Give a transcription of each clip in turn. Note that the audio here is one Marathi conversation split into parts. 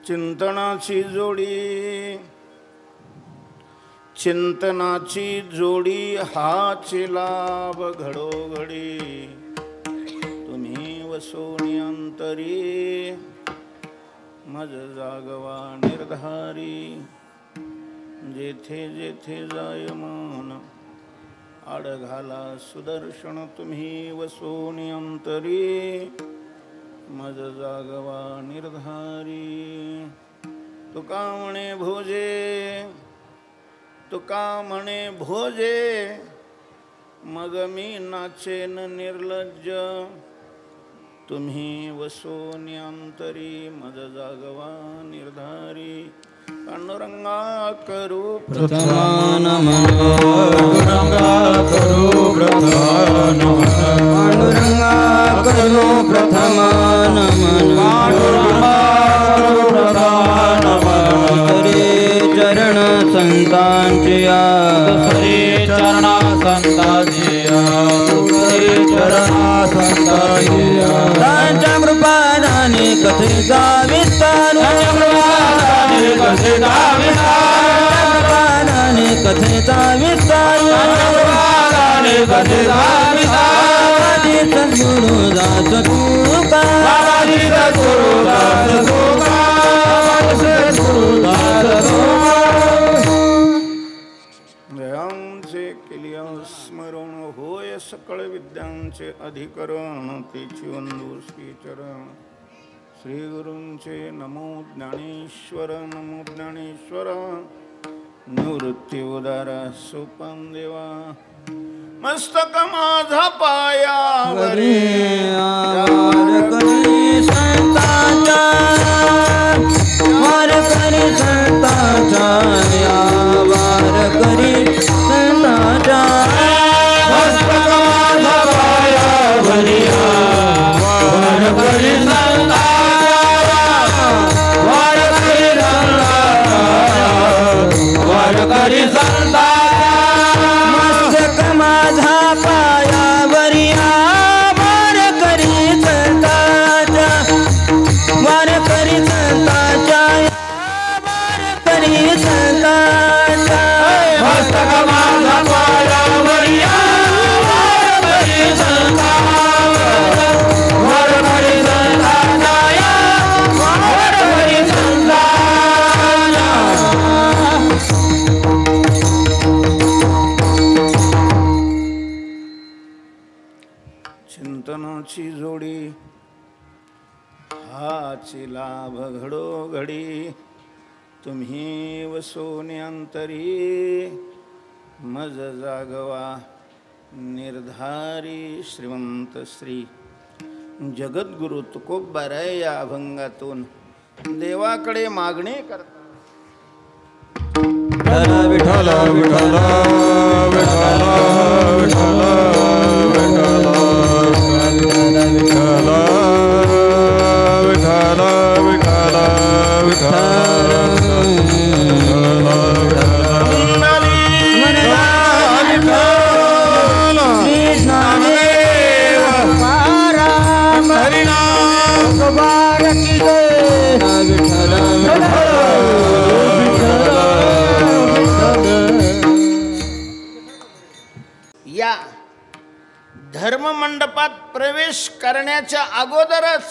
चिंतनाची जोडी हाची लाभ घडोघडी तुम्ही वसोनी अंतरी मज जागवा निर्धारी जेथे जेथे जाय मन आडघाला सुदर्शन तुम्ही वसोनी अंतरी मज जागवा निर्धारी तुका म्हणे भोजे मग मी नाचेन निर्लज्ज तुम्ही वसोनी अंतरी मज जागवा निर्धारी पांडुरंगा करू प्रथमा नमः पांडुरंगा करू प्रथमा नमः पांडुरंगा करू प्रथमा नमः पांडुरंगा करू प्रथमा नमः हरे चरण संतांचिया हरे चरण संतांचिया हरे चरण संतांचिया त्यांच्या कृपादाने कथेचा विस्तार कथेचा विस्तार सद्गुरु दास तुका दयांचे केलिया स्मरण होय सकळ विद्यांचे अधिकरण तेची वंदू श्री चरण श्री गुरूंचे नमो ज्ञानेश्वर निवृत्ती उदारा सोपान देवा मस्तक माझा पायावरी करी संतांचा वार करी संतांचा वार करी संतांचा मस्तक माझा पायावरी वार करी करी मस्तक माझा पायावरिया वार करी संतांचा वार करी संतांचा वार करी संतांचा मस्तक माझा पायावरिया वार करी संतांचा वार करी संतांचा वार करी संतांचा चिंतनाची जोडी हाची लाभ घडोघडी तुम्ही वसोनी अंतरी मज जागवा निर्धारी श्रीमंत श्री जगद्गुरु तुकोबाराय या अभंगातून देवाकडे मागणी करतात. विठ्ठल विठ्ठल विठ्ठल विठ्ठल विठ्ठल विठ्ठल विठ्ठल या धर्ममंडपात प्रवेश करण्याच्या अगोदरच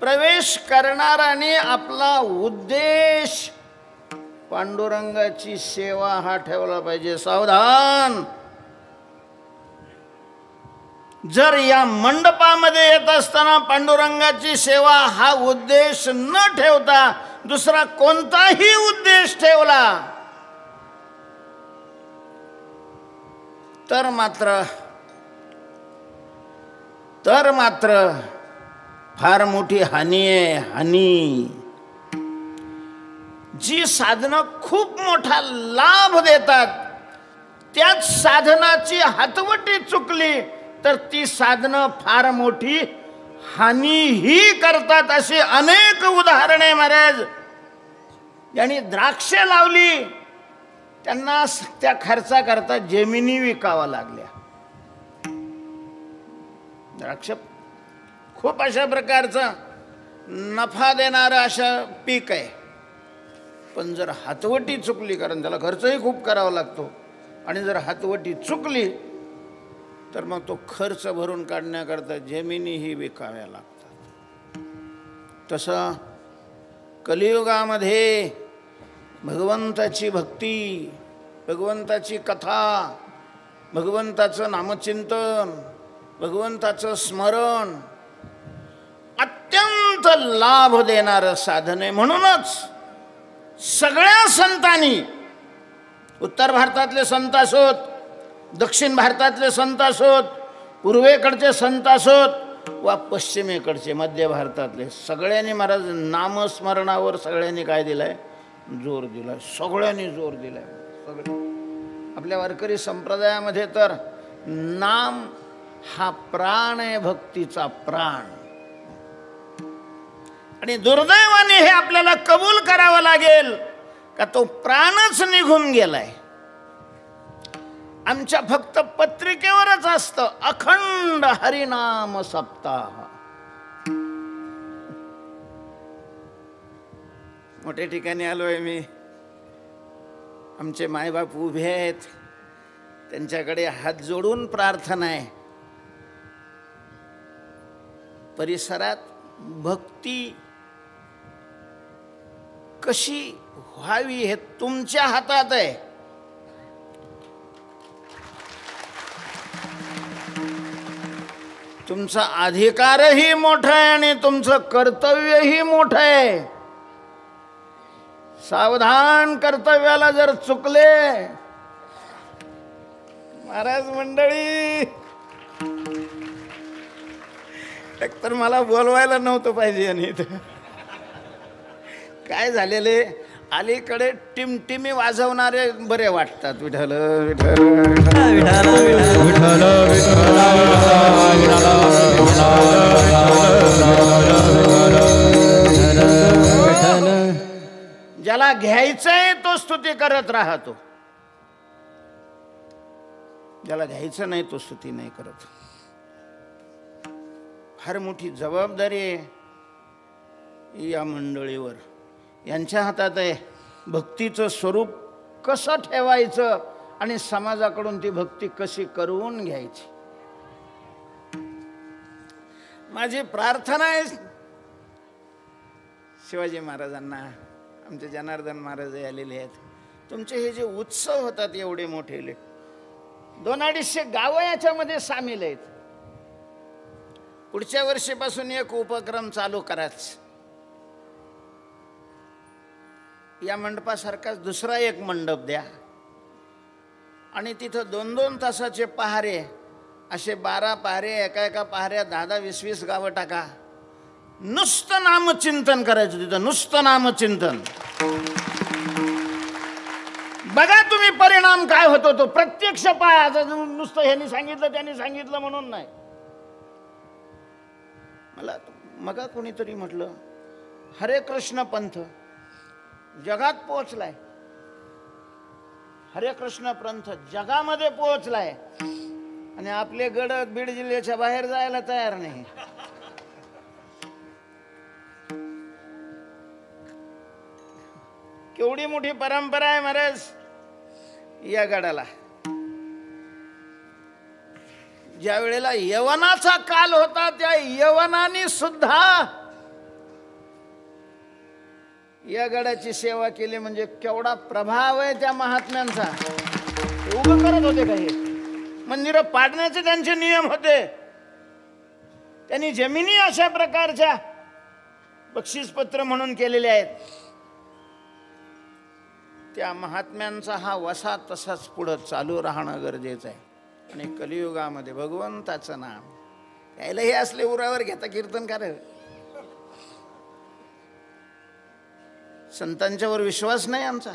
प्रवेश करणाराने आपला उद्देश पांडुरंगाची सेवा हा ठेवला पाहिजे. सावधान. जर या मंडपामध्ये येत असताना पांडुरंगाची सेवा हा उद्देश न ठेवता दुसरा कोणताही उद्देश ठेवला तर मात्र फार मोठी हानी आहे. हानी. जी साधनं खूप मोठा लाभ देतात त्याच साधनाची हातवटी चुकली तर ती साधनं फार मोठी हानीही करतात. अशी अनेक उदाहरणे महाराज. यांनी द्राक्षे लावली त्यांना त्या खर्चाकरता जमिनी विकावा लागल्या. द्राक्ष खूप अशा प्रकारचं नफा देणारं अशा पीक आहे. पण जर हातवटी चुकली, कारण त्याला खर्चही खूप करावा लागतो, आणि जर हातवटी चुकली तर मग तो खर्च भरून काढण्याकरता जमिनीही विकाव्या लागतात. तसं कलियुगामध्ये भगवंताची भक्ती, भगवंताची कथा, भगवंताचं नामचिंतन, भगवंताचं स्मरण अत्यंत लाभ देणारं साधन आहे. म्हणूनच सगळ्या संतांनी, उत्तर भारतातले संत असोत, दक्षिण भारतातले संत असोत, पूर्वेकडचे संत असोत वा पश्चिमेकडचे मध्य भारतातले, सगळ्यांनी महाराज नामस्मरणावर सगळ्यांनी काय दिलाय? जोर दिलाय. सगळ्यांनी जोर दिलाय. सगळे आपल्या वारकरी संप्रदायामध्ये तर नाम हा प्राण आहे, भक्तीचा प्राण. आणि दुर्दैवाने हे आपल्याला कबूल करावं लागेल का तो प्राणच निघून गेलाय. आमच्या फक्त पत्रिकेवरच असतं अखंड हरिनाम सप्ताह. मोठ्या ठिकाणी आलोय मी, आमचे मायबाप उभे आहेत, त्यांच्याकडे हात जोडून प्रार्थना आहे. परिसरात भक्ती कशी व्हावी हे तुमच्या हातात आहे. तुमचा अधिकारही मोठा आहे आणि तुमचं कर्तव्यही मोठं आहे. सावधान, कर्तव्याला जर चुकले महाराज मंडळी, एकतर मला बोलवायला नव्हतं पाहिजे. आणि काय झालेले, अलीकडे टिमटिमी वाजवणारे बरे वाटतात. विठ्ठल विठ्ठल विठ्ठल विठ्ठल विठ्ठल. ज्याला घ्यायचंय तो स्तुती करत राहतो, ज्याला घ्यायचं नाही तो स्तुती नाही करत. फार मोठी जबाबदारी आहे या मंडळीवर. यांच्या हातात आहे भक्तीचं स्वरूप कसं ठेवायचं आणि समाजाकडून ती भक्ती कशी करून घ्यायची. माझी प्रार्थना आहे शिवाजी महाराजांना, आमचे जनार्दन महाराज आलेले आहेत. तुमचे हे जे उत्सव होतात एवढे मोठे, 200-250 गावं याच्यामध्ये सामील आहेत. पुढच्या वर्षीपासून एक उपक्रम चालू कराच. या मंडपासारखाच दुसरा एक मंडप द्या आणि तिथं 2-2 तासाचे पहारे, असे 12 पहारे, एका पहाऱ्या 10-20 गावं टाका. नुसतं नामचिंतन करायचं तिथं, नुसतं नामचिंतन. बघा तुम्ही परिणाम काय होतो तो. प्रत्यक्ष पहा, नुसतं ह्यांनी सांगितलं त्यांनी सांगितलं म्हणून नाही. मला मगा कोणीतरी म्हटलं हरे कृष्ण पंथ जगात पोहोचलाय, हरे कृष्ण पंथ जगामध्ये पोहोचलाय आणि आपले गड बीड जिल्ह्याच्या बाहेर जायला तयार नाही. केवढी मोठी परंपरा आहे महाराज या गडाला. ज्या वेळेला यवनाचा काल होता त्या यवनाने सुद्धा या गडाची सेवा केली. म्हणजे केवढा प्रभाव आहे त्या महात्म्यांचा. उभं करत होते काही मंदिरं पाडण्याचे त्यांचे नियम होते. त्यांनी जमिनी अशा प्रकारच्या बक्षीसपत्र म्हणून केलेले आहेत. त्या महात्म्यांचा हा वसा तसाच पुढं चालू राहणं गरजेचं आहे. आणि कलियुगामध्ये भगवंताचं नाम यायला हे असले उरावर घेता कीर्तनकार. संतांच्यावर विश्वास नाही आमचा.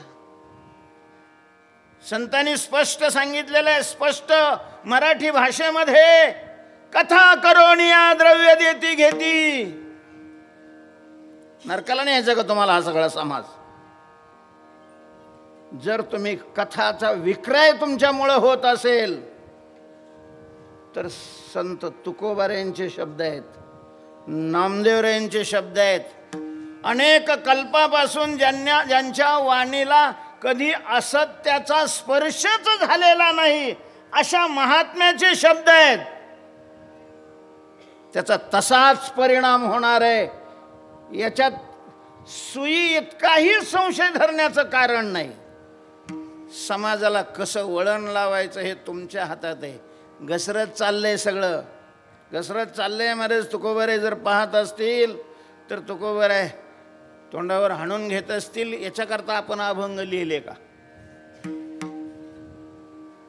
संतांनी स्पष्ट सांगितलेलं आहे, स्पष्ट मराठी भाषेमध्ये, कथा करोनिया द्रव्य देती घेती. नरकाला नाही यायचं का तुम्हाला हा सगळा समाज? जर तुम्ही कथाचा विक्रय तुमच्यामुळे होत असेल तर संत तुकोबाऱ्यांचे शब्द आहेत, नामदेवरायांचे शब्द आहेत. अनेक कल्पापासून ज्यांच्या वाणीला कधी असत्याचा स्पर्शच झालेला नाही अशा महात्म्याचे शब्द आहेत. त्याचा तसाच परिणाम होणार आहे, याच्यात सुई इतकाही संशय धरण्याचं कारण नाही. समाजाला कसं वळण लावायचं हे तुमच्या हातात आहे. घसरत चाललंय, सगळं घसरत चाललंय. महाराज तुकोबारे जर पाहत असतील तर तुकोबारे तोंडावर हाणून घेत असतील. याच्याकरता आपण अभंग लिहिले का?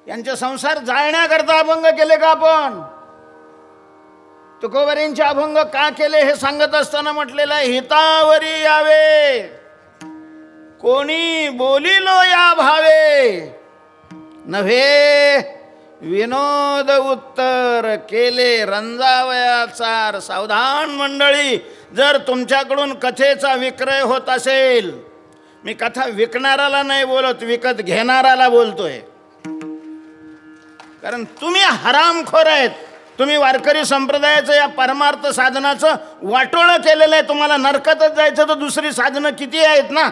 यांचे संसार जाळण्याकरता अभंग केले का आपण? तुकोबारींचे अभंग का केले हे सांगत असताना म्हटलेलं आहे, हितावरी यावे कोणी बोलिलो या भावे, नव्हे विनोद उत्तर केले रंजावयाचार. सावधान मंडळी, जर तुमच्याकडून कथेचा विक्रय होत असेल, मी कथा विकणाराला नाही बोलत, विकत घेणाराला बोलतोय. कारण तुम्ही हरामखोर आहेत. तुम्ही वारकरी संप्रदायाचं या परमार्थ साधनाचं वाटोळं केलेलं आहे. तुम्हाला नरकातच जायचं तर दुसरी साधनं किती आहेत ना.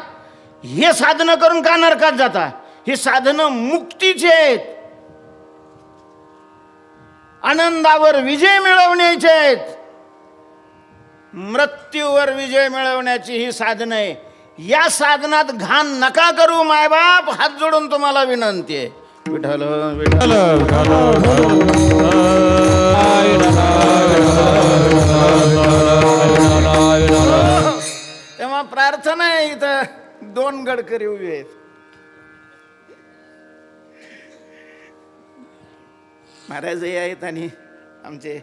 हे साधनं करून का नरकात जाता? ही साधनं मुक्तीची आहेत, आनंदावर विजय मिळवण्याचे आहेत, मृत्यूवर विजय मिळवण्याची ही साधनं आहे. या साधनात घाण नका करू मायबाप, हात जोडून तुम्हाला विनंती आहे. विठ्ठल विठ्ठल तेव्हा प्रार्थना आहे. इथं 2 गडकरी उभे आहेत. महाराजही आहेत आणि आमचे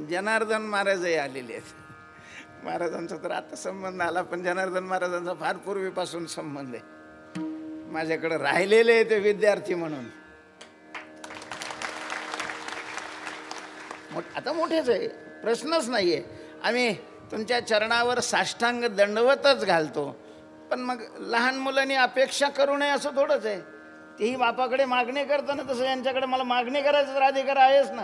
जनार्दन महाराजही आलेले आहेत. महाराजांचा तर आता संबंध आला, पण जनार्दन महाराजांचा फार पूर्वीपासून संबंध आहे. माझ्याकडे राहिलेले आहे ते विद्यार्थी म्हणून. आता मोठेच आहे, प्रश्नच नाही आहे. आम्ही तुमच्या चरणावर साष्टांग दंडवतच घालतो, पण मग लहान मुलांनी अपेक्षा करू नये असं थोडंच आहे. तेही बापाकडे मागणी करताना तसं यांच्याकडे मला मागणी करायचं अधिकार आहेच ना.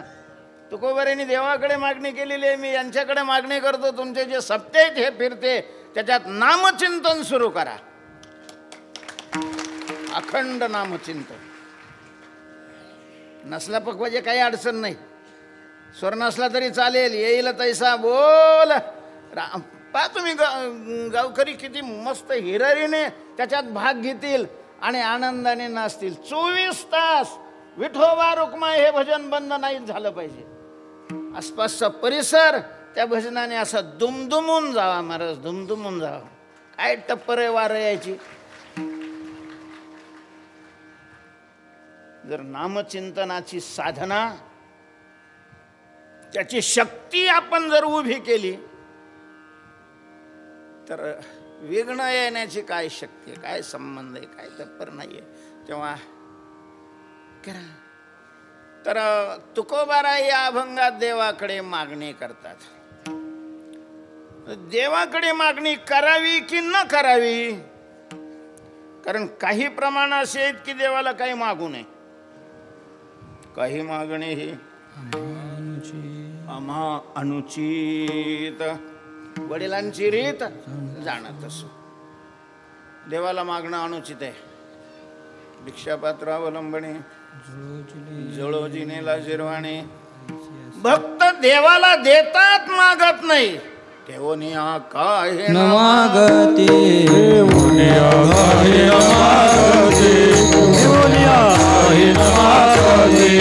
तुकोबाऱ्यांनी देवाकडे मागणी केलेली आहे, मी यांच्याकडे मागणी करतो. तुमचे जे सप्ते आहेत हे फिरते, त्याच्यात नामचिंतन सुरू करा, अखंड नामचिंतन. नसला पक्वाचे काही अडचण नाही, स्वर नसला तरी चालेल, येईल तैसा बोल. पहा तुम्ही गावकरी किती मस्त हिरारीने त्याच्यात भाग घेतील आणि आनंदाने नाचतील. 24 तास विठोबा रुक्माई हे भजन बंद नाही झालं पाहिजे. आसपासचा परिसर त्या भजनाने असा दुमदुमून जावा महाराज, दुमदुमून जावा. काय टप्पर आहे वारं यायची. जर नामचिंतनाची साधना, त्याची शक्ती आपण जर उभी केली तर विघ्न येण्याची काय शक्ती आहे, काय संबंध आहे, काय तत्पर नाही आहे. तेव्हा करा. तर तुकोबारा या अभंगात देवाकडे मागणी करतात. देवाकडे मागणी करावी की न करावी? कारण काही प्रमाण असे आहेत की देवाला काही मागू नये. काही मागणे ही आम्हा अनुचित, वडिलांची रीत जाणत असो. देवाला मागणं अनुचित आहे. भिक्षापात्र अवलंबणे, जळोजिनेला जिरवाणे. भक्त देवाला देतात, मागत नाही. ठेवोनिया काय न मागती, ठेवोनिया काय न मागती, ठेवोनिया काय न मागती.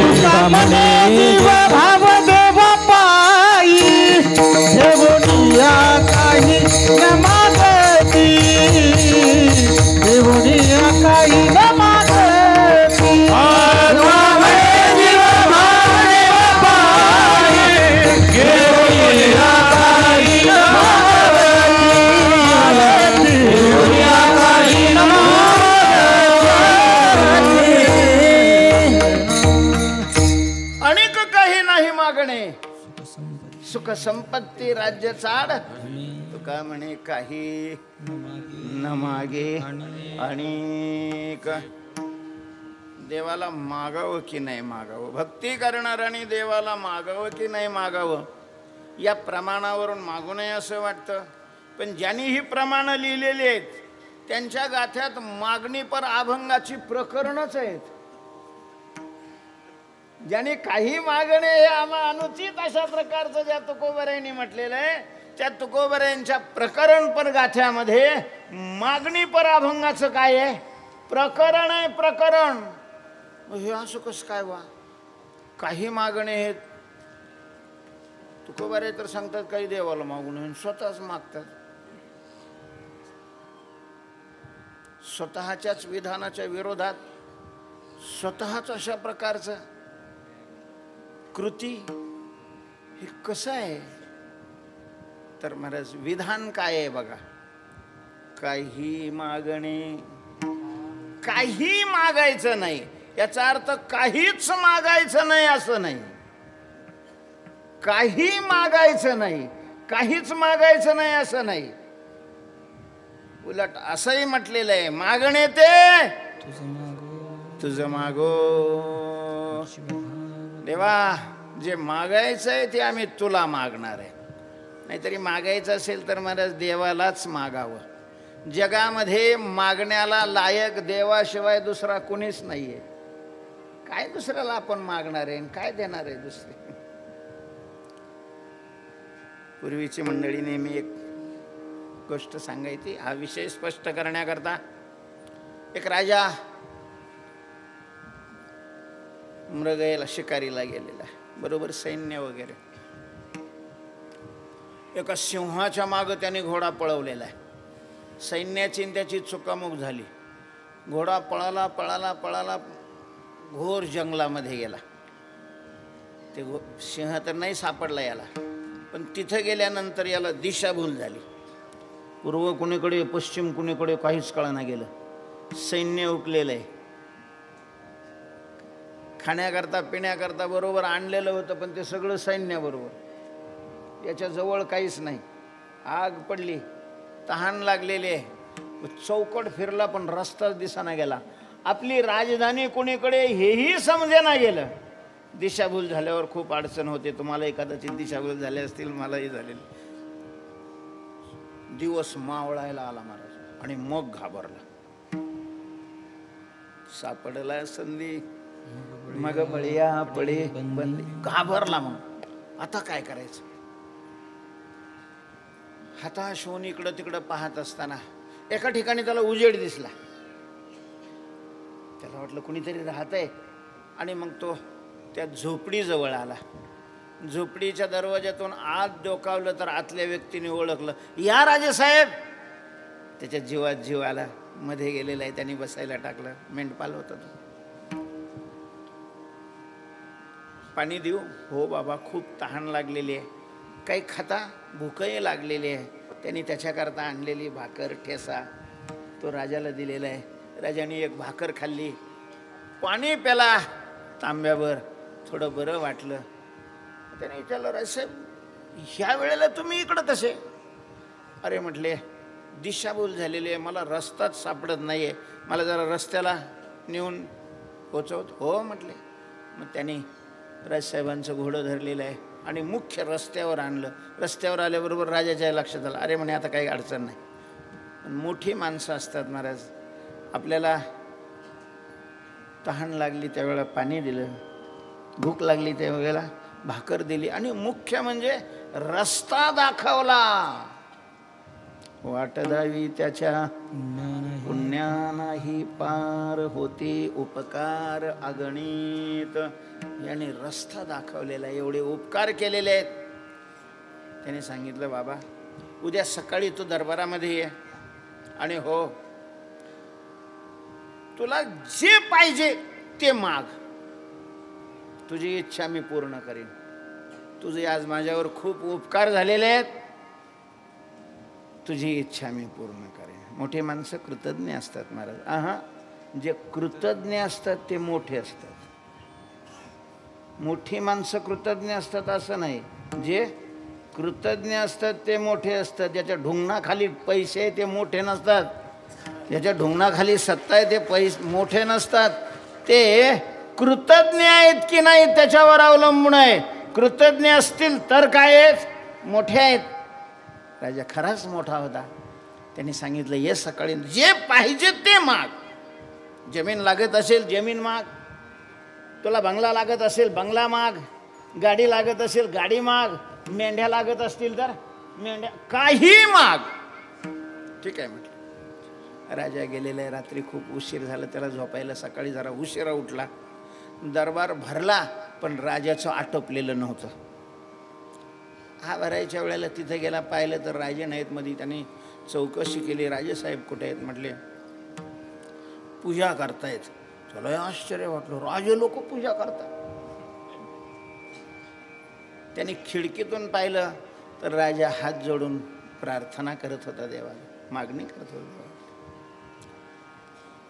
जीव भाव देव पायी, ठेवोनिया काही न मागती, ठेवोनिया काही न मागती. सुख संपत्ती राज्य चाड, तुका म्हणे काही न मागे. आणि देवाला मागावं की नाही मागावं? भक्ती करणाऱ्याने देवाला मागावं की नाही मागावं? या प्रमाणावरून मागू नये असं वाटतं. पण ज्यांनी ही प्रमाणं लिहिलेली आहेत त्यांच्या गाथ्यात मागणीपर अभंगाची प्रकरणच आहेत. ज्यांनी काही मागणे हे आम्हा अनुचित अशा प्रकारचं ज्या तुकोबरायांनी म्हटलेलं आहे त्या तुकोबरायांच्या प्रकरणपर गाथ्यामध्ये मागणीपर अभंगाचं काय आहे? प्रकरण आहे, प्रकरण. हे असं कसं काय वा? काही मागणे आहेत. तुकोबारे तर सांगतात काही देवाला मागू नये, स्वतःच मागतात. स्वतःच्याच विधानाच्या विरोधात स्वतःच अशा प्रकारचं कृती हे कसं आहे? तर महाराज विधान काय आहे बघा. काही मागणे, काही मागायचं नाही याचा अर्थ काहीच मागायचं नाही असं नाही. काही मागायचं नाही, काहीच मागायचं नाही असं नाही. उलट असंही म्हटलेलं आहे मागणे ते तुझं मागो. देवा जे मागायचं आहे ते आम्ही तुला मागणार आहे. नाहीतरी मागायचं असेल तर महाराज देवालाच मागावं. जगामध्ये मागण्याला लायक देवाशिवाय दुसरा कोणीच नाहीये. काय दुसऱ्याला आपण मागणार आहे, काय देणार आहे दुसरे? पूर्वीची मंडळी नेहमी एक गोष्ट सांगायची. हा विषय स्पष्ट करण्याकरता एक राजा मृगयेला शिकारीला गेलेला, बरोबर सैन्य वगैरे. एका सिंहाच्या मागं त्याने घोडा पळवलेला आहे. सैन्याची त्याची चुकामुक झाली. घोडा पळाला पळाला पळाला घोर जंगलामध्ये गेला. ते सिंह तर नाही सापडला याला, पण तिथं गेल्यानंतर याला दिशाभूल झाली. पूर्व कुणीकडे पश्चिम कुणीकडे काहीच कळना गेलं. सैन्य उठलेलं आहे. खाण्याकरता पिण्याकरता बरोबर आणलेलं होतं पण ते सगळं सैन्याबरोबर. याच्या जवळ काहीच नाही. आग पडली, तहान लागलेली आहे. चौकट फिरला पण रस्ताच दिसाना गेला. आपली राजधानी कुणीकडे हेही समजेना गेलं. दिशाभूल झाल्यावर खूप अडचण होते. तुम्हालाही कदाचित दिशाभूल झाले असतील, मलाही झालेली. दिवस मावळायला आला महाराज आणि मग घाबरला. सापडला संधी मग बळीया पडे बंदी. घाबरला. मग आता काय करायचं? हताश होऊन इकडं तिकडं पाहत असताना एका ठिकाणी त्याला उजेड दिसला. त्याला वाटलं कुणीतरी राहतंय आणि मग तो त्या झोपडीजवळ आला. झोपडीच्या दरवाज्यातून आत डोकावलं तर आतल्या व्यक्तीने ओळखलं, या राजेसाहेब. त्याच्या जीवात जीव आला. मध्ये गेलेला आहे, त्यांनी बसायला टाकलं. मेंढपाल होता तो. पाणी देऊ? हो बाबा, खूप तहान लागलेली आहे. काही खाता? भूकही लागलेली आहे. त्यांनी त्याच्याकरता आणलेली भाकर ठेसा तो राजाला दिलेला आहे. राजाने एक भाकर खाल्ली, पाणी प्याला तांब्यावर. थोडं बरं वाटलं. त्याने विचारलं, राजसाहेब ह्या वेळेला तुम्ही इकडं कसे? अरे म्हटले, दिशाभूल झालेली आहे, मला रस्ताच सापडत नाही आहे, मला जरा रस्त्याला नेऊन पोचवत. हो म्हटले. मग त्यांनी राजसाहेबांचं घोडं धरलेलं आहे आणि मुख्य रस्त्यावर आणलं. रस्त्यावर आल्याबरोबर राजाच्या लक्षात आलं, अरे म्हणे आता काही अडचण नाही. पण मोठी माणसं असतात महाराज. आपल्याला तहान लागली त्यावेळेला पाणी दिलं, भूक लागली त्यावेळेला भाकर दिली आणि मुख्य म्हणजे रस्ता दाखवला. वाट द्यावी त्याच्या पुण्या नाही पार होते उपकार अगणित. याने रस्ता दाखवलेला, एवढे उपकार केलेले आहेत. त्याने सांगितलं, बाबा उद्या सकाळी तू दरबारामध्ये ये आणि हो तुला जे पाहिजे ते माग, तुझी इच्छा मी पूर्ण करीन. तुझे आज माझ्यावर खूप उपकार झालेले आहेत, तुझी इच्छा मी पूर्ण करेन. मोठे माणसं कृतज्ञ असतात महाराज. जे कृतज्ञ असतात ते मोठे असतात. मोठी माणसं कृतज्ञ असतात असं नाही. जे कृतज्ञ असतात ते मोठे असतात. ज्याच्या ढुंगणाखाली पैसे आहे ते मोठे नसतात. ज्याच्या ढुंगणाखाली सत्ता आहे ते मोठे नसतात. ते कृतज्ञ आहेत की नाही त्याच्यावर अवलंबून आहे. कृतज्ञ असतील तर काय आहेत, मोठे आहेत. राजा खराच मोठा होता. त्यांनी सांगितलं ये सकाळी जे पाहिजे ते माग. जमीन लागत असेल जमीन माग, तुला बंगला लागत असेल बंगला माग, गाडी लागत असेल गाडी माग, मेंढ्या लागत असतील तर मेंढ्या, काही माग. ठीक आहे म्हटलं. राजा गेलेला आहे. रात्री खूप उशीर झाला त्याला झोपायला. सकाळी जरा उशिरा उठला. दरबार भरला पण राजाचं आटोपलेलं नव्हतं. हा भरायच्या वेळेला तिथे गेला. पाहिलं तर राजे नाहीत. मध्ये त्याने चौकशी केली. राजेसाहेब कुठे आहेत? म्हटले पूजा करतायत. त्याला आश्चर्य वाटलं. राजे लोक पूजा करतात. त्याने खिडकीतून पाहिलं तर राजा हात जोडून प्रार्थना करत होता देवाला, मागणी करत होता.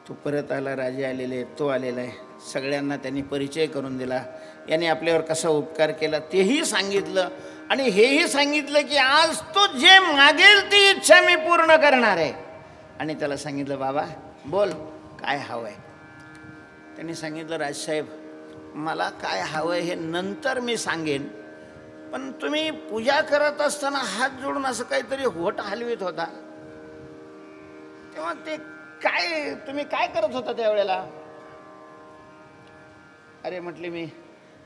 तो परत आला. राजे आलेले, तो आलेला आहे. सगळ्यांना त्यांनी परिचय करून दिला. याने आपल्यावर कसा उपकार केला तेही सांगितलं. आणि हेही सांगितलं की आज तो जे मागेल ती इच्छा मी पूर्ण करणार आहे. आणि त्याला सांगितलं बाबा बोल काय हवं आहे. त्यांनी सांगितलं राजसाहेब मला काय हवं आहे हे नंतर मी सांगेन, पण तुम्ही पूजा करत असताना हात जोडून असं काहीतरी होट हलवीत होता, तेव्हा ते काय तुम्ही काय करत होता त्यावेळेला? अरे म्हटले मी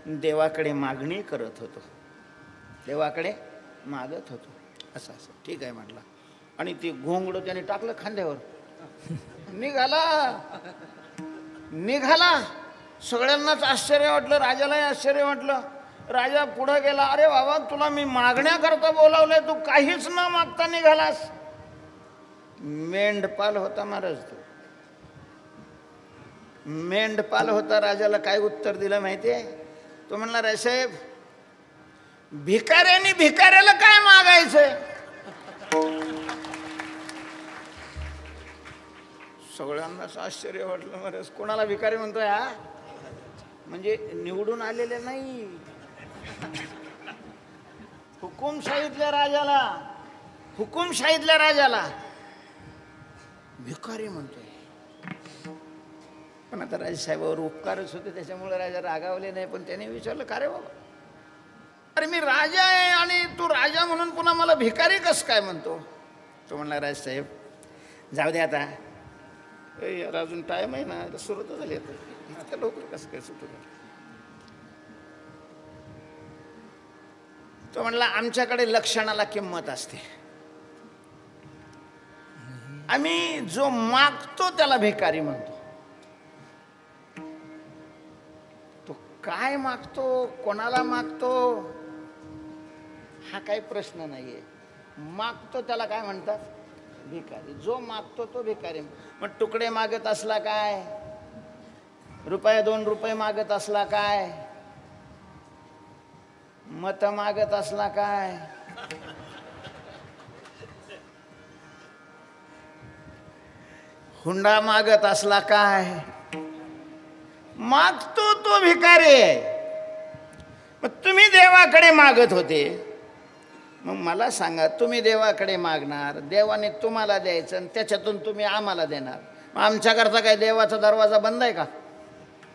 देवाकडे मागणी करत होतो, देवाकडे मागत होतो. असं असं. ठीक आहे म्हटलं. आणि ती घोंगडं त्याने टाकलं खांद्यावर. निघाला. सगळ्यांनाच आश्चर्य वाटलं, राजालाही आश्चर्य वाटलं. राजा पुढे गेला. अरे बाबा तुला मी मागण्याकरता बोलावलंय, तू काहीच न मागता निघालास. मेंढपाल होता महाराज तो. मेंढपाल होता. राजाला काय उत्तर दिलं माहितीये? तो म्हणला राजसाहेब भिकाऱ्याने भिकाऱ्याला काय मागायचंय? सगळ्यांनाच आश्चर्य वाटलं. महाराज कोणाला भिकारी म्हणतोय हा? म्हणजे निवडून आलेले नाही, हुकुमशाहीतल्या राजाला भिकारी म्हणतोय. पण आता राजसाहेबावर उपकारच होते त्याच्यामुळे राजा रागावले नाही. पण त्याने विचारलं का रे बाबा, अरे मी राजा आहे आणि तू राजा म्हणून पुन्हा मला भिकारी कस काय म्हणतो? तो म्हणला राजसाहेब जाऊ दे आता, यार अजून टाइम आहे ना, सुरू तर झाली आता, इतक्या लवकर कसं काय सुटू? तो म्हणला आमच्याकडे लक्षणाला किंमत असते. आम्ही जो मागतो त्याला भिकारी म्हणतो. तो काय मागतो, कोणाला मागतो हा काही प्रश्न नाहीये. मागतो त्याला काय म्हणतात? भिकारी. जो मागतो तो भिकारी. मग तुकडे मागत असला काय, रुपये 2 रुपये मागत असला काय, मत मागत असला काय, हुंडा मागत असला काय, मागतो तो भिकारी आहे. मग तुम्ही देवाकडे मागत होते, मग मला सांगा तुम्ही देवाकडे मागणार, देवाने तुम्हाला द्यायचं आणि त्याच्यातून तुम्ही आम्हाला देणार. मग आमच्याकरता काय देवाचा दरवाजा बंद आहे का?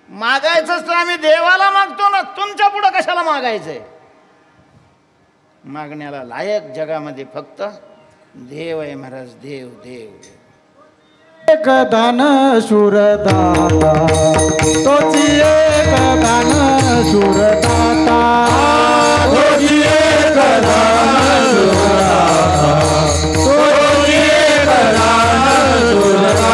मागायचंच तर आम्ही देवाला मागतो ना, तुमच्या पुढं कशाला मागायचंय? मागण्याला लायक जगामध्ये फक्त देव आहे महाराज. देव देव एक दान शूरदाता, तोची एक दान शूरदाता, तोची एक दान शूरदाता, तोची एक दान शूरदाता.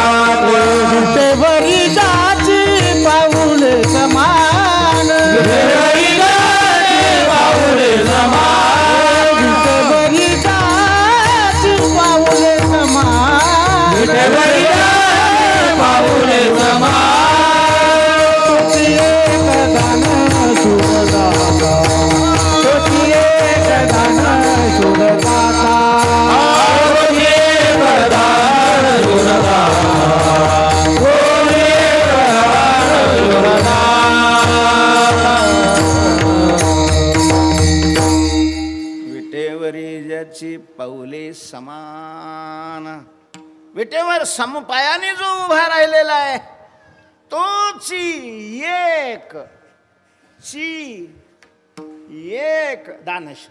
विटेवरी जाची पाऊले समान, विटेवरी जाची पाऊले समान, विटेवरी जाची पाऊले समान, विटेवरी पाऊले समान. तोची एक दान शूरदाता, तोची एक दान शूरदाता, तोची एक दान शूरदाता, तोची एक दान शूरदाता. विटेवरी ज्याची पाऊले समान, विटेवर समपायाने जो उभा राहिलेला आहे तोची एक दानश.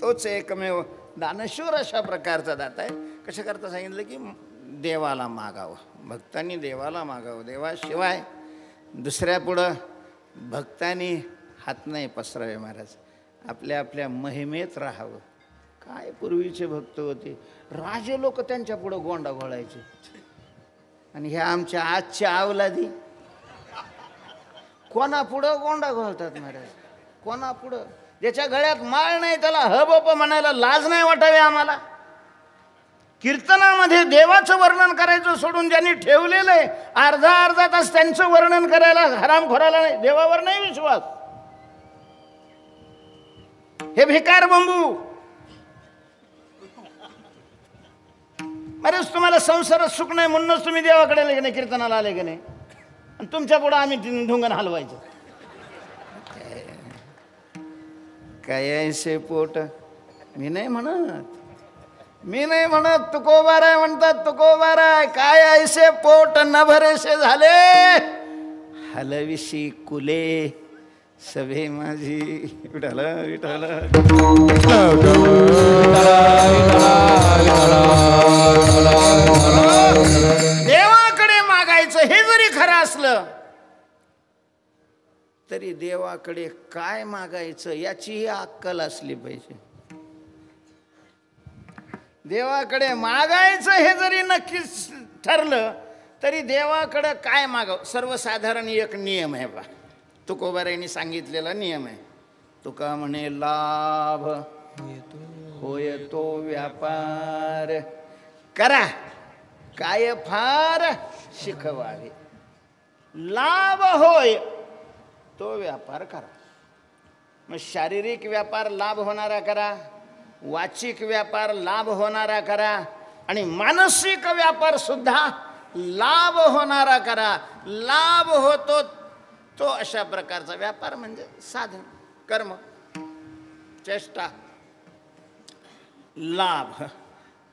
तोच एकमेव दानशूर अशा प्रकारचा दाता आहे. कशा करता सांगितलं की देवाला मागावं, भक्तांनी देवाला मागावं, देवाशिवाय दुसऱ्यापुढं भक्तांनी हात नाही पसरावे. महाराज आपल्या आपल्या महिमेत राहावं. काय पूर्वीचे भक्त होते, राजे लोक त्यांच्या पुढं गोंडा घोळायचे, आणि ह्या आमच्या आजच्या अवलादी कोणापुढं गोंडा घोळतात महाराज, कोणापुढं. ज्याच्या गळ्यात माळ नाही त्याला हबप म्हणायला लाज नाही वाटावी आम्हाला. कीर्तनामध्ये देवाचं वर्णन करायचं सोडून ज्यांनी ठेवलेलं आहे अर्धा तास त्यांचं वर्णन करायला हरामखोराला नाही, देवावर नाही विश्वास. हे भिकार बंबू. अरेच तुम्हाला संसारात सुख नाही म्हणूनच तुम्ही देवाकडे आले की नाही, कीर्तनाला आले की नाही, आणि तुमच्या पुढं आम्ही ढुंगण हलवायचं. काय ऐसे पोट मी नाही म्हणत, तुकोबाराय म्हणतात, तुकोबाराय. काय ऐसे पोट न भरेसे झाले, हलविशी कुले सभे माझी. विठ्ठल विठ्ठल. देवाकडे मागायचं हे जरी खरं असलं तरी देवाकडे काय मागायचं याचीही अक्कल असली पाहिजे. देवाकडे मागायचं हे जरी नक्कीच ठरलं तरी देवाकडे काय मागावं. सर्वसाधारण एक नियम आहे बा, तुकोबारायांनी सांगितलेला नियम आहे. तुका म्हणे लाभ होय तो व्यापार करा, काय फार शिकवावे. लाभ होय तो व्यापार करा. मग शारीरिक व्यापार लाभ होणारा करा, वाचिक व्यापार लाभ होणारा करा, आणि मानसिक व्यापार सुद्धा लाभ होणारा करा. लाभ होतो तो अशा प्रकारचा व्यापार म्हणजे साधन, कर्म, चेष्टा. लाभ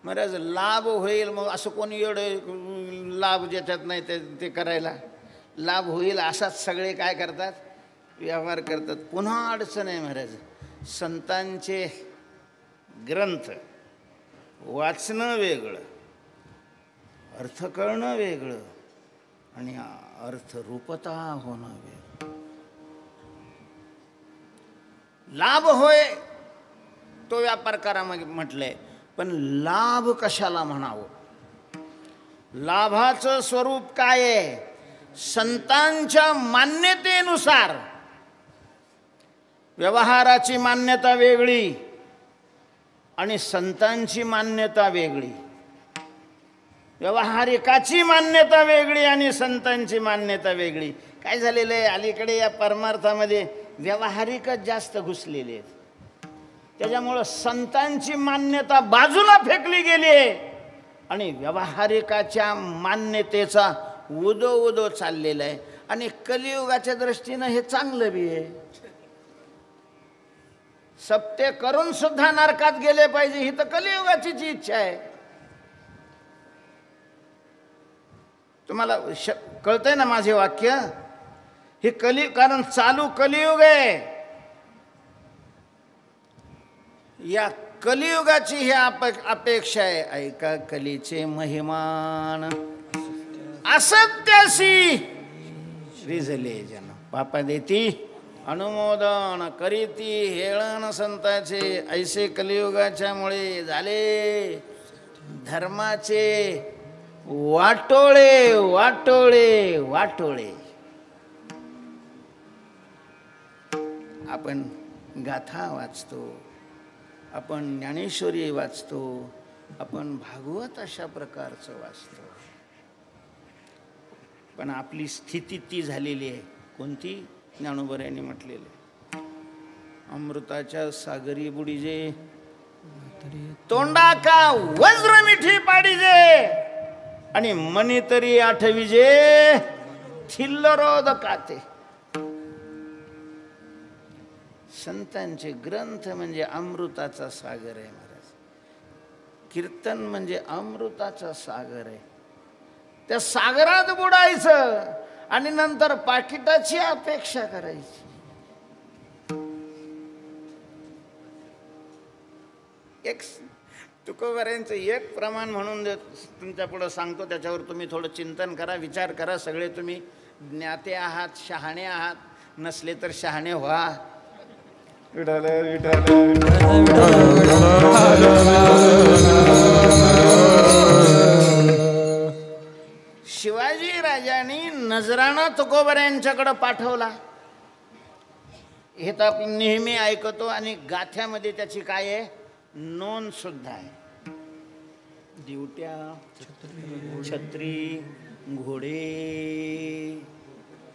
महाराज लाभ होईल मग असं कोणी एवढं लाभ ज्याच्यात नाही ते करायला. लाभ होईल असाच सगळे काय करतात, व्यवहार करतात. पुन्हा अडचण आहे महाराज. संतांचे ग्रंथ वाचणं वेगळं, अर्थ कळणं वेगळं, आणि अर्थरूपता होणं वेगळं. लाभ होय तो व्यापार करा म्हटलंय, पण लाभ कशाला म्हणावं. लाभाचं स्वरूप काय आहे. संतांच्या मान्यतेनुसार व्यवहाराची मान्यता वेगळी आणि संतांची मान्यता वेगळी. व्यवहारिकाची मान्यता वेगळी आणि संतांची मान्यता वेगळी. काय झालेलं आहे अलीकडे या परमार्थामध्ये व्यवहारिकच जास्त घुसलेले आहेत. त्याच्यामुळं संतांची मान्यता बाजूला फेकली गेली आहे आणि व्यवहारिकाच्या मान्यतेचा उदो चाललेला आहे. आणि कलियुगाच्या दृष्टीनं हे चांगलं बी आहे. सप्ते करून सुद्धा नरकात गेले पाहिजे ही तर कलियुगाचीच इच्छा आहे. तुम्हाला कळतंय ना माझे वाक्य. हे कारण चालू कलियुग आहे. या कलियुगाची ही अपेक्षा आहे. ऐका कलीचे महिमान असत्यासी रिझले जन पापा देती अनुमोदन करीती हेळण संताचे. ऐसे कलियुगाच्या मुळे झाले धर्माचे वाटोळे वाटोळे वाटोळे. आपण गाथा वाचतो, आपण ज्ञानेश्वरी वाचतो, आपण भागवत अशा प्रकारचं वाचतो, पण आपली स्थिती ती झालेली आहे. कोणती. ज्ञानोबरायांनी म्हटलेले अमृताच्या सागरी बुडीजे तोंडा का वज्र मिठी पाडीजे आणि मनी तरी आठविजे थिल्लरोद काते. संतांचे ग्रंथ म्हणजे अमृताचा सागर आहे महाराज. कीर्तन म्हणजे अमृताचा सागर आहे. त्या सागरात बुडायचं आणि नंतर पाकिटाची अपेक्षा करायची. तुकोबारायांचं एक प्रमाण म्हणून तुमच्या पुढं सांगतो, त्याच्यावर तुम्ही थोडं चिंतन करा, विचार करा. सगळे तुम्ही ज्ञाते आहात, शहाणे आहात, नसले तर शहाणे व्हा. विठाल विठाल शिवाजी राजांनी नजराणा तुकोबारायांच्याकडं पाठवला. हे तर आपण नेहमी ऐकतो आणि गाथ्यामध्ये त्याची काय आहे, नोंद सुद्धा आहे. दिवट्या, छत्री, घोडे,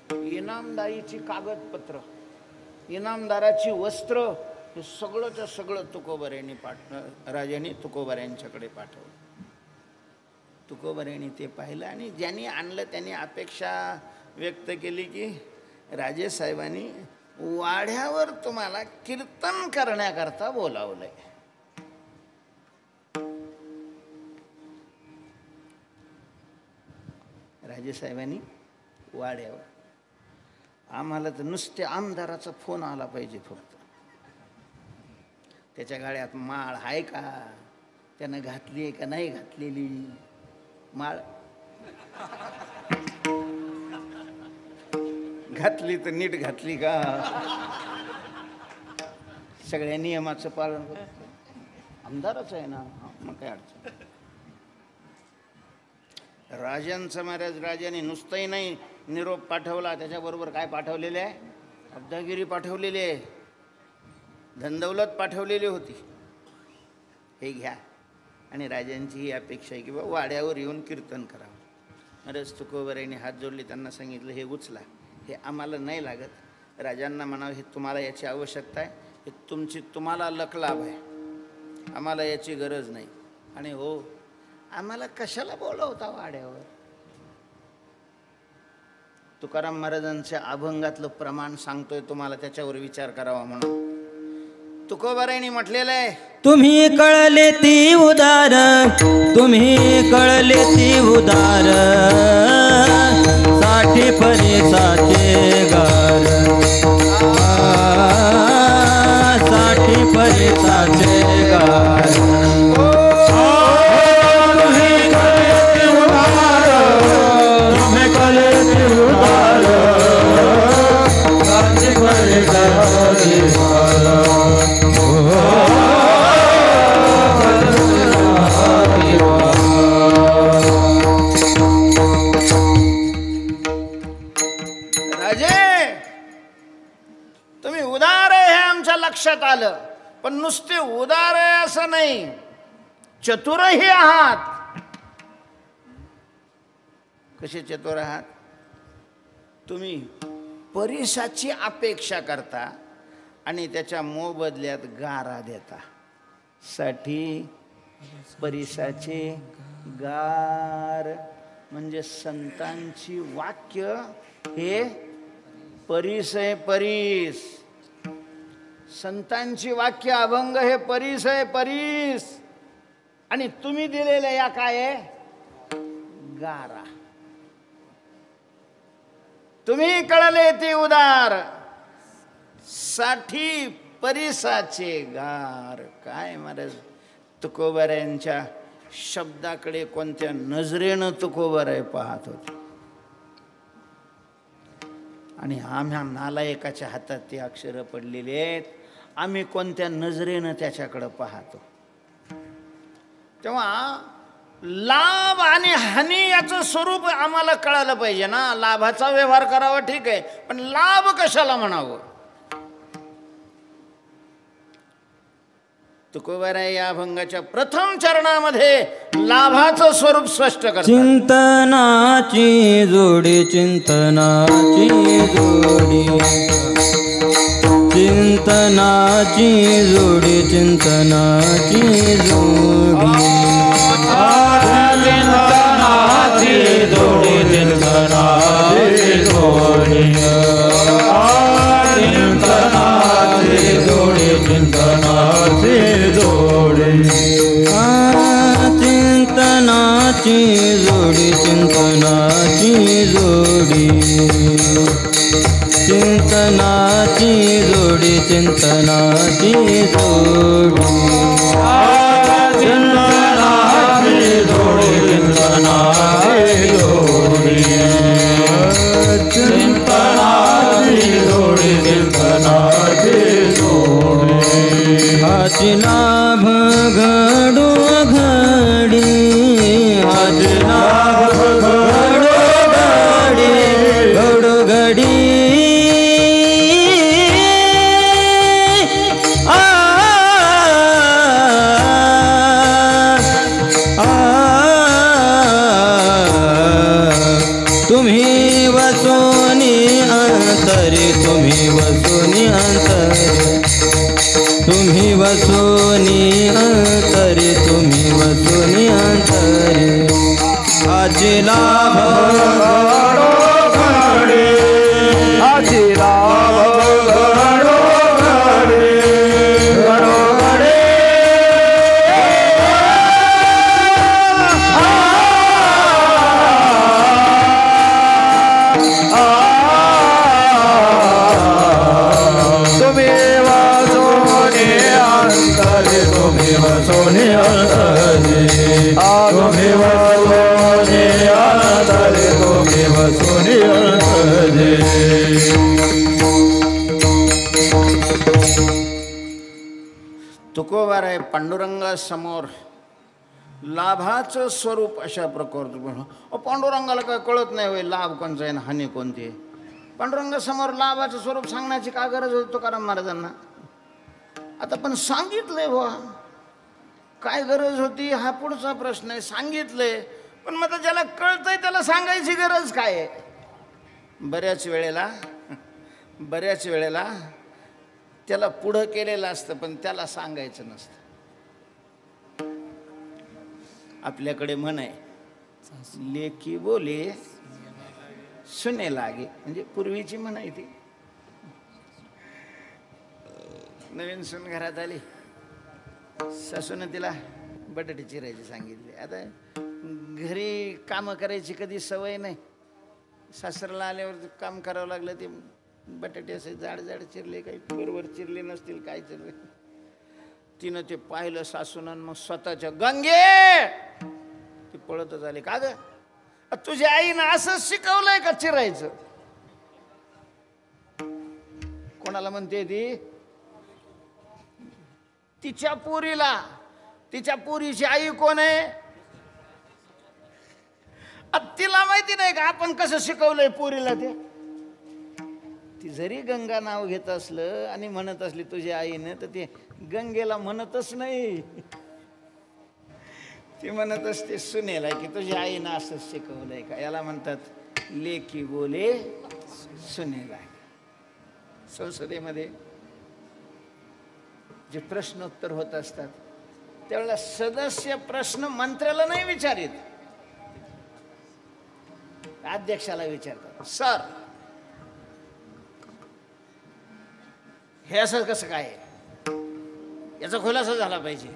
इनामदारीची कागदपत्र, इनामदाराची वस्त्र, हे सगळंच्या सगळं तुकोबारायांनी राजांनी तुकोबारायांच्याकडे पाठवलं. तुकोबारायांनी ते पाहिलं आणि ज्यांनी आणलं त्यांनी अपेक्षा व्यक्त केली की राजेसाहेबांनी वाड्यावर तुम्हाला कीर्तन करण्याकरता बोलावलंय. राजेसाहेबांनी वाड्यावर, आम्हाला तर नुसते आमदाराचा फोन आला पाहिजे फक्त. त्याच्या गाड्यात माळ आहे का, त्यानं घातली आहे का नाही घातलेली माळ, घातली तर नीट घातली का, सगळ्या नियमाचं पालन करतो. आमदारच आहे ना, मग काय अडचण. राजांचं महाराज राजाने नुसतंही नाही निरोप पाठवला, त्याच्याबरोबर काय पाठवलेले आहे, अब्दागिरी पाठवलेली आहे, धनदौलत पाठवलेली होती. हे घ्या. आणि राजांची ही अपेक्षा आहे की बाबा वाड्यावर येऊन कीर्तन करावं. महाराज तुकोबारायांनी हात जोडले, त्यांना सांगितलं हे उचला, हे आम्हाला नाही लागत. राजांना म्हणावं हे तुम्हाला याची आवश्यकता आहे, हे तुम्हाला लकलाभ आहे, आम्हाला याची गरज नाही. आणि हो, आम्हाला कशाला बोलवता वाड्यावर. तुकाराम महाराजांच्या अभंगातलं प्रमाण सांगतोय तुम्हाला, त्याच्यावर विचार करावा म्हणून. तुकोबारायांनी म्हटलेलं आहे, तुम्ही कळले ती उदार, तुम्ही कळले ती उदार, साठी परिसाचे गार, साठी परिसाचे गार. लक्षात आलं, पण नुसते उदार आहे असं नाही, चतुरही आहात. कसे चतुर आहात तुम्ही, परिसाची अपेक्षा करता आणि त्याच्या मोबदल्यात गारा देता. साठी परिसाचे गार म्हणजे संतांची वाक्य हे परीस आहे. परीस संतांची वाक्य अभंग हे परीस आहे, परीस. आणि तुम्ही दिलेल्या या काय आहे, गारा. तुम्ही कळले ती उदार, साठी परिसाचे गार. काय महाराज तुकोबारायांच्या शब्दाकडे कोणत्या नजरेनं तुकोबाराय पाहत होते. आणि आम्हा नालायकाच्या हातात ते अक्षर पडलेले आहेत, आम्ही कोणत्या नजरेनं त्याच्याकडं पाहतो. तेव्हा लाभ आणि हानी याचं स्वरूप आम्हाला कळालं पाहिजे ना. लाभाचा व्यवहार करावा ठीक आहे, पण लाभ कशाला म्हणावं. तुकोबाराय या अभंगाच्या प्रथम चरणामध्ये लाभाचं स्वरूप स्पष्ट करतात. चिंतनाची जोडी, चिंतनाची जोडी, चिंतनाची जोडी, चिंतनाची जोडी, चिंतनाची जोडी, चिंतनाची जोडी, चिंतनाची जोडी, चिंतनाची जोडी, चिंतनाची जोडी, चिंतनाची जोडी, चिंतनाची जोडी, चिंतनाची जोडी. चिंतनाची जोडी चिंतनाची जोडी चिंतनाची जोडी चिंतनाची जोडी हाची लाभ घडो घडी हाची लाभ घडो घडी घडो घडी तुम्ही वसोनी अंतरी तुम्ही वसोनी अंतरी तुम्ही वसोनी अंतरी तुम्ही वसोनी अंतरी हाची लाभ घडो घडी हाची लाभ घडो घडी घडो घडी तुम्ही वसोनी अंतरी तुम्ही वसोनी अंतरी तुम्ही वसोनी अंतरी तुकोबार आहे पांडुरंगासमोर लाभाचं स्वरूप अशा प्रकारचं. पांडुरंगाला काय कळत नाही होय लाभ कोणचा आहे आणि हानी कोणती आहे. पांडुरंगासमोर लाभाचं स्वरूप सांगण्याची का गरज होती तुकाराम महाराजांना. आता पण सांगितलंय बुवा, काय गरज होती हा पुढचा प्रश्न आहे. सांगितलंय पण मग ज्याला कळतंय त्याला सांगायची गरज काय आहे. बऱ्याच वेळेला त्याला पुढं केलेलं असतं पण त्याला सांगायचं नसतं. आपल्याकडे म्हण आहे, लेकी बोले सुने लागे, म्हणजे पूर्वीची म्हण आहे ती. नवीन सून घरात आली, सासूनं तिला बटाटे चिरायचे सांगितले. आता घरी कामं करायची कधी सवय नाही. सासऱ्याला आल्यावर काम करावं लागलं. ते बटाटे असे जाड जाड चिरले, काही बरोबर चिरले नसतील, काय चिरले. तिनं ते पाहिलं सासूनं, मग स्वतःच्या गंगे ती पळतच आली. का ग तुझ्या आईनं असंच शिकवलंय का चिरायचं. कोणाला म्हणते ती, तिच्या पोरीला. तिच्या पोरीची आई कोण आहे, तिला माहिती नाही का आपण कसं शिकवलंय पोरीला. ते ती जरी गंगा नाव घेत असलं आणि म्हणत असली तुझ्या आईने, तर ते गंगेला म्हणतच नाही. ती म्हणत असते सुनेला की तुझ्या आईनं असंच शिकवलंय का. याला म्हणतात लेकी बोले सुनेला. संसदेमध्ये जे प्रश्नोत्तर होत असतात त्यावेळेला सदस्य प्रश्न मंत्र्याला नाही विचारित, अध्यक्षाला विचारतात. सर हे असं कसं काय, याचा खुलासा झाला पाहिजे.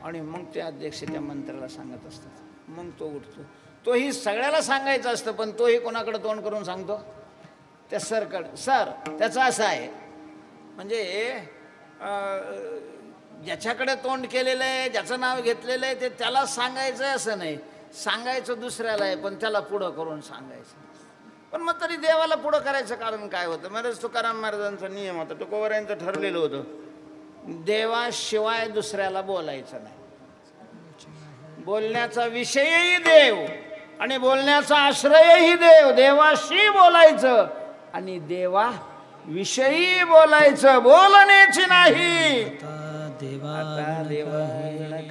आणि मग ते अध्यक्ष त्या मंत्र्याला सांगत असतात. मग तो उठतो. तोही सगळ्याला सांगायचं असतं पण तोही कोणाकडे तोंड करून सांगतो, त्या सरकडे. सर त्याचं असं आहे, म्हणजे ज्याच्याकडे तोंड केलेलं आहे, ज्याचं नाव घेतलेलं आहे, ते त्याला सांगायचं असं नाही. सांगायचं दुसऱ्याला आहे पण त्याला पुढं करून सांगायचं. पण मग तरी देवाला पुढं करायचं कारण काय होतं. महाराज तुकाराम महाराजांचा नियम होता, तुकोबारायांचं ठरलेलं होतं, देवाशिवाय दुसऱ्याला बोलायचं नाही. बोलण्याचा विषयही देव आणि बोलण्याचा आश्रयही देव. देवाशी बोलायचं आणि देवा विषयी बोलायचं, बोलण्याची नाही. आता देवा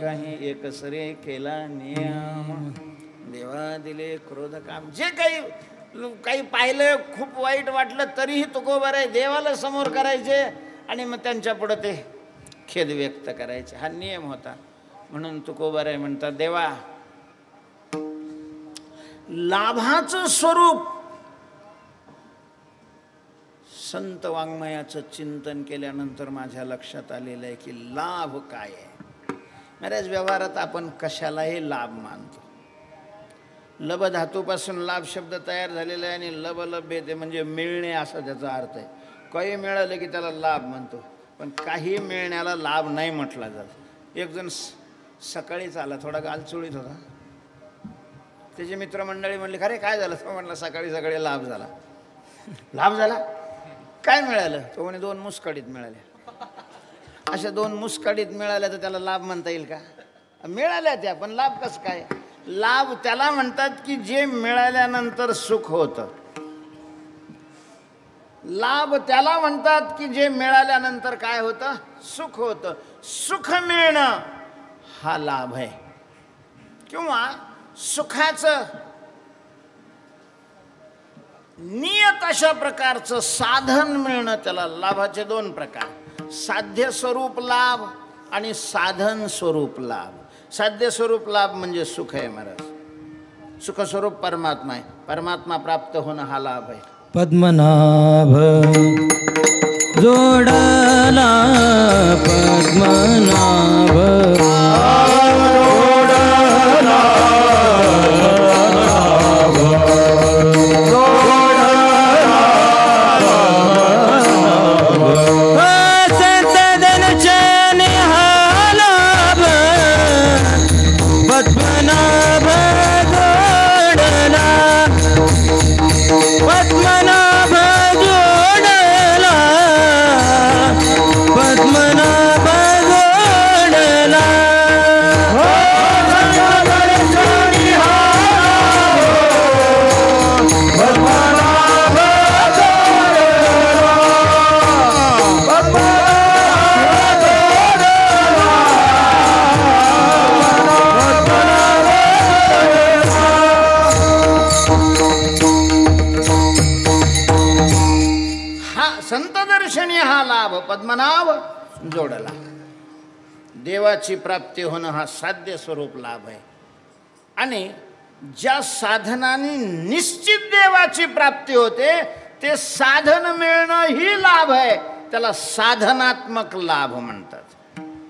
काही एकसरे केला नियम, देवा दिले क्रोध काम. जे काही पाहिलं खूप वाईट वाटलं तरीही तुकोबार आहे देवाला समोर करायचे आणि मग त्यांच्या पुढे ते खेद व्यक्त करायचे. हा नियम होता. म्हणून तुकोबार आहे म्हणतात, देवा लाभाचं स्वरूप संत वाङ्मयाचं चिंतन केल्यानंतर माझ्या लक्षात आलेलं आहे की लाभ काय आहे. महाराज व्यवहारात आपण कशालाही लाभ मानतो. लब धातूपासून लाभ शब्द तयार झालेला आहे आणि लभलभ्यते म्हणजे मिळणे असा त्याचा अर्थ आहे. काही मिळालं की त्याला लाभ म्हणतो, पण काही मिळण्याला लाभ नाही म्हटला जात. एक जण सकाळीच आला, थोडा गालचोळीत होता. त्याची मित्रमंडळी म्हणली, अरे काय झालं? तो म्हणला, सकाळी सकाळी लाभ झाला. लाभ झाला? काय मिळालं? तो म्हणे 2 मुसकाडीत मिळाल्या. अशा 2 मुसकाडीत मिळाल्या तर त्याला लाभ म्हणता येईल का? मिळाल्या त्या, पण लाभ कसं काय? लाभ त्याला म्हणतात की जे मिळाल्यानंतर सुख होतं. लाभ त्याला म्हणतात की जे मिळाल्यानंतर काय होतं? सुख होतं. सुख मिळणं हा लाभ आहे, किंवा सुखाचं नियत अशा प्रकारचं साधन मिळणं, त्याला लाभाचे 2 प्रकार, साध्य स्वरूप लाभ आणि साधन स्वरूप लाभ. साध्य स्वरूप लाभ म्हणजे सुख आहे महाराज. सुखस्वरूप परमात्मा आहे. परमात्मा प्राप्त होणं हा लाभ आहे. पद्मनाभ जोडला पद्मनाभ पद्मनाभ जोडला. देवाची प्राप्ती होणं हा साध्य स्वरूप लाभ आहे. आणि ज्या साधनाने निश्चित देवाची प्राप्ती होते ते साधन मिळणं ही लाभ आहे. त्याला साधनात्मक लाभ म्हणतात.